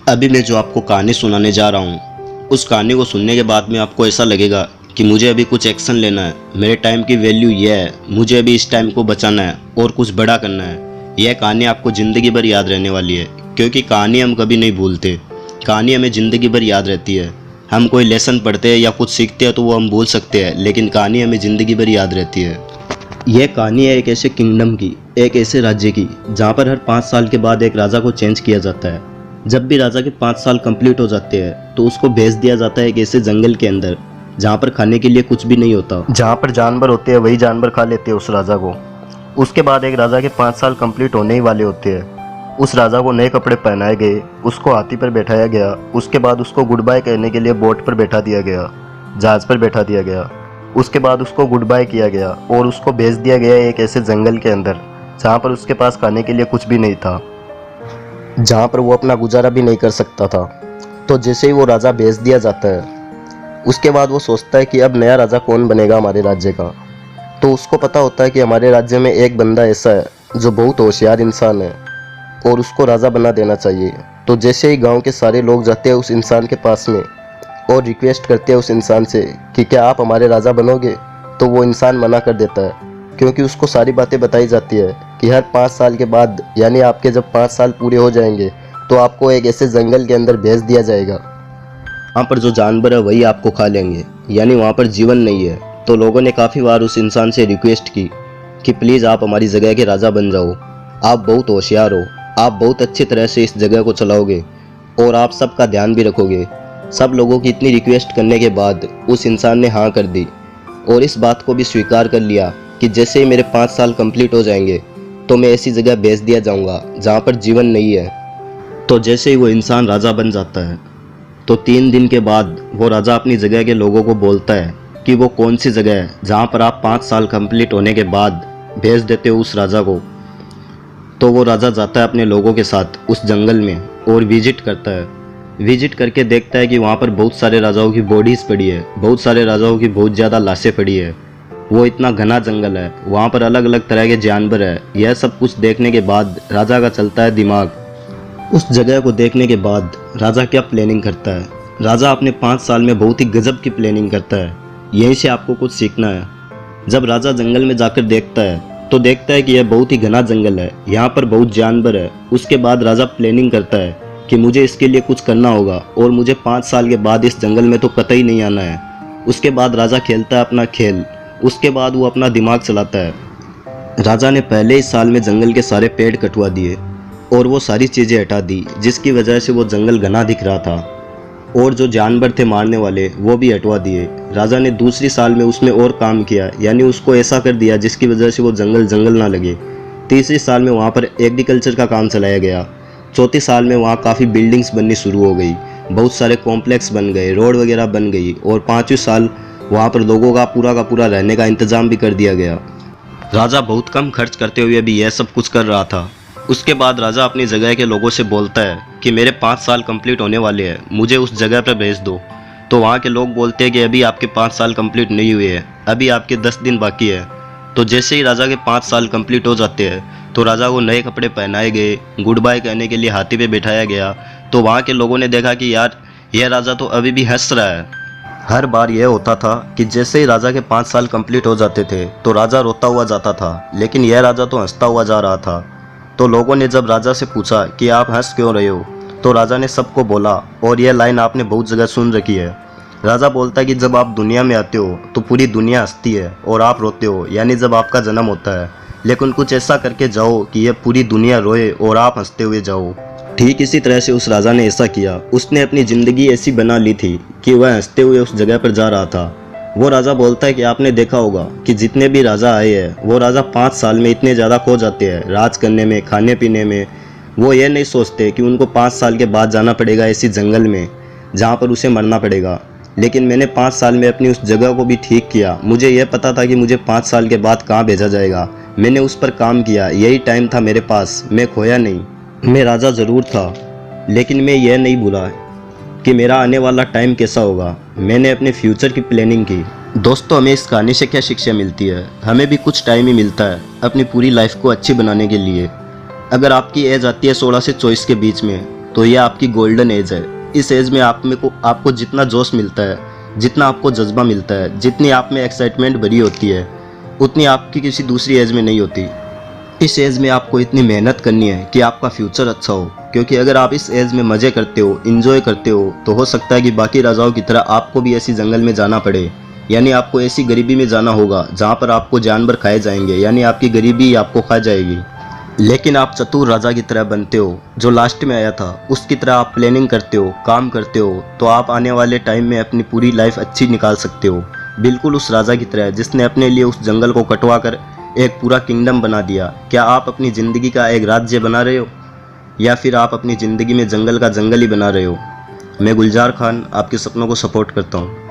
अभी मैं जो आपको कहानी सुनाने जा रहा हूँ, उस कहानी को सुनने के बाद में आपको ऐसा लगेगा कि मुझे अभी कुछ एक्शन लेना है। मेरे टाइम की वैल्यू यह है, मुझे अभी इस टाइम को बचाना है और कुछ बड़ा करना है। यह कहानी आपको ज़िंदगी भर याद रहने वाली है, क्योंकि कहानी हम कभी नहीं भूलते। कहानी हमें ज़िंदगी भर याद रहती है। हम कोई लेसन पढ़ते हैं या कुछ सीखते हैं तो वो हम भूल सकते हैं, लेकिन कहानी हमें ज़िंदगी भर याद रहती है। यह कहानी है एक ऐसे किंगडम की, एक ऐसे राज्य की, जहाँ पर हर 5 साल के बाद एक राजा को चेंज किया जाता है। जब भी राजा के 5 साल कंप्लीट हो जाते हैं तो उसको भेज दिया जाता है एक ऐसे जंगल के अंदर जहाँ पर खाने के लिए कुछ भी नहीं होता, जहाँ पर जानवर होते हैं वही जानवर खा लेते हैं उस राजा को। उसके बाद एक राजा के 5 साल कंप्लीट होने ही वाले होते हैं। उस राजा को नए कपड़े पहनाए गए, उसको हाथी पर बैठाया गया। उसके बाद उसको गुड बाय कहने के लिए बोट पर बैठा दिया गया, जहाज पर बैठा दिया गया। उसके बाद उसको गुड बाय किया गया और उसको भेज दिया गया एक ऐसे जंगल के अंदर जहाँ पर उसके पास खाने के लिए कुछ भी नहीं था, जहाँ पर वो अपना गुजारा भी नहीं कर सकता था। तो जैसे ही वो राजा भेज दिया जाता है, उसके बाद वो सोचता है कि अब नया राजा कौन बनेगा हमारे राज्य का। तो उसको पता होता है कि हमारे राज्य में एक बंदा ऐसा है जो बहुत होशियार इंसान है और उसको राजा बना देना चाहिए। तो जैसे ही गांव के सारे लोग जाते हैं उस इंसान के पास में और रिक्वेस्ट करते हैं उस इंसान से कि क्या आप हमारे राजा बनोगे, तो वो इंसान मना कर देता है, क्योंकि उसको सारी बातें बताई जाती है कि हर 5 साल के बाद, यानी आपके जब 5 साल पूरे हो जाएंगे तो आपको एक ऐसे जंगल के अंदर भेज दिया जाएगा, वहाँ पर जो जानवर है वही आपको खा लेंगे, यानी वहाँ पर जीवन नहीं है। तो लोगों ने काफ़ी बार उस इंसान से रिक्वेस्ट की कि प्लीज़ आप हमारी जगह के राजा बन जाओ, आप बहुत होशियार हो, आप बहुत अच्छी तरह से इस जगह को चलाओगे और आप सबका ध्यान भी रखोगे। सब लोगों की इतनी रिक्वेस्ट करने के बाद उस इंसान ने हाँ कर दी और इस बात को भी स्वीकार कर लिया कि जैसे ही मेरे 5 साल कंप्लीट हो जाएंगे तो मैं ऐसी जगह भेज दिया जाऊंगा जहाँ पर जीवन नहीं है। तो जैसे ही वो इंसान राजा बन जाता है तो 3 दिन के बाद वो राजा अपनी जगह के लोगों को बोलता है कि वो कौन सी जगह है जहाँ पर आप 5 साल कंप्लीट होने के बाद भेज देते हो उस राजा को। तो वो राजा जाता है अपने लोगों के साथ उस जंगल में और विजिट करता है। विजिट करके देखता है कि वहाँ पर बहुत सारे राजाओं की बॉडीज़ पड़ी है, बहुत सारे राजाओं की बहुत ज़्यादा लाशें पड़ी है। वो इतना घना जंगल है, वहाँ पर अलग अलग तरह के जानवर है। यह सब कुछ देखने के बाद राजा का चलता है दिमाग। उस जगह को देखने के बाद राजा क्या प्लानिंग करता है, राजा अपने 5 साल में बहुत ही गजब की प्लानिंग करता है। यहीं से आपको कुछ सीखना है। जब राजा जंगल में जाकर देखता है तो देखता है कि यह बहुत ही घना जंगल है, यहाँ पर बहुत जानवर है। उसके बाद राजा प्लानिंग करता है कि मुझे इसके लिए कुछ करना होगा और मुझे 5 साल के बाद इस जंगल में तो कतई नहीं आना है। उसके बाद राजा खेलता है अपना खेल। उसके बाद वो अपना दिमाग चलाता है। राजा ने पहले ही साल में जंगल के सारे पेड़ कटवा दिए और वो सारी चीज़ें हटा दी जिसकी वजह से वो जंगल घना दिख रहा था, और जो जानवर थे मारने वाले वो भी हटवा दिए। राजा ने दूसरी साल में उसमें और काम किया, यानी उसको ऐसा कर दिया जिसकी वजह से वो जंगल ना लगे। तीसरी साल में वहाँ पर एग्रीकल्चर का काम चलाया गया। चौथी साल में वहाँ काफ़ी बिल्डिंग्स बननी शुरू हो गई, बहुत सारे कॉम्प्लेक्स बन गए, रोड वगैरह बन गई, और 5वीं साल वहाँ पर लोगों का पूरा रहने का इंतज़ाम भी कर दिया गया। राजा बहुत कम खर्च करते हुए भी यह सब कुछ कर रहा था। उसके बाद राजा अपनी जगह के लोगों से बोलता है कि मेरे 5 साल कंप्लीट होने वाले हैं, मुझे उस जगह पर भेज दो। तो वहाँ के लोग बोलते हैं कि अभी आपके 5 साल कंप्लीट नहीं हुए हैं, अभी आपके 10 दिन बाकी है। तो जैसे ही राजा के 5 साल कंप्लीट हो जाते हैं तो राजा को नए कपड़े पहनाए गए, गुड बाय कहने के लिए हाथी पे बैठाया गया। तो वहाँ के लोगों ने देखा कि यार यह राजा तो अभी भी हंस रहा है। हर बार यह होता था कि जैसे ही राजा के 5 साल कंप्लीट हो जाते थे तो राजा रोता हुआ जाता था, लेकिन यह राजा तो हंसता हुआ जा रहा था। तो लोगों ने जब राजा से पूछा कि आप हंस क्यों रहे हो, तो राजा ने सबको बोला, और यह लाइन आपने बहुत जगह सुन रखी है। राजा बोलता है कि जब आप दुनिया में आते हो तो पूरी दुनिया हंसती है और आप रोते हो, यानी जब आपका जन्म होता है, लेकिन कुछ ऐसा करके जाओ कि यह पूरी दुनिया रोए और आप हंसते हुए जाओ। ठीक इसी तरह से उस राजा ने ऐसा किया। उसने अपनी ज़िंदगी ऐसी बना ली थी कि वह हंसते हुए उस जगह पर जा रहा था। वो राजा बोलता है कि आपने देखा होगा कि जितने भी राजा आए हैं वो राजा 5 साल में इतने ज़्यादा खो जाते हैं राज करने में, खाने पीने में। वो ये नहीं सोचते कि उनको 5 साल के बाद जाना पड़ेगा ऐसी जंगल में जहाँ पर उसे मरना पड़ेगा। लेकिन मैंने 5 साल में अपनी उस जगह को भी ठीक किया। मुझे यह पता था कि मुझे 5 साल के बाद कहाँ भेजा जाएगा। मैंने उस पर काम किया, यही टाइम था मेरे पास, मैं खोया नहीं। मैं राजा ज़रूर था, लेकिन मैं यह नहीं भूला कि मेरा आने वाला टाइम कैसा होगा। मैंने अपने फ्यूचर की प्लानिंग की। दोस्तों, हमें इस कहानी से क्या शिक्षा मिलती है? हमें भी कुछ टाइम ही मिलता है अपनी पूरी लाइफ को अच्छी बनाने के लिए। अगर आपकी एज आती है 16 से 24 के बीच में तो ये आपकी गोल्डन एज है। इस एज में आपको जितना जोश मिलता है, जितना आपको जज्बा मिलता है, जितनी आप में एक्साइटमेंट भरी होती है, उतनी आपकी किसी दूसरी एज में नहीं होती। इस एज में आपको इतनी मेहनत करनी है कि आपका फ्यूचर अच्छा हो, क्योंकि अगर आप इस एज में मज़े करते हो, इंजॉय करते हो, तो हो सकता है कि बाकी राजाओं की तरह आपको भी ऐसी जंगल में जाना पड़े, यानी आपको ऐसी गरीबी में जाना होगा जहाँ पर आपको जानवर खाए जाएंगे, यानी आपकी गरीबी आपको खा जाएगी। लेकिन आप चतुर राजा की तरह बनते हो, जो लास्ट में आया था, उसकी तरह आप प्लानिंग करते हो, काम करते हो, तो आप आने वाले टाइम में अपनी पूरी लाइफ अच्छी निकाल सकते हो, बिल्कुल उस राजा की तरह जिसने अपने लिए उस जंगल को कटवा कर एक पूरा किंगडम बना दिया। क्या आप अपनी ज़िंदगी का एक राज्य बना रहे हो, या फिर आप अपनी ज़िंदगी में जंगल का जंगल ही बना रहे हो? मैं गुलजार खान आपके सपनों को सपोर्ट करता हूँ।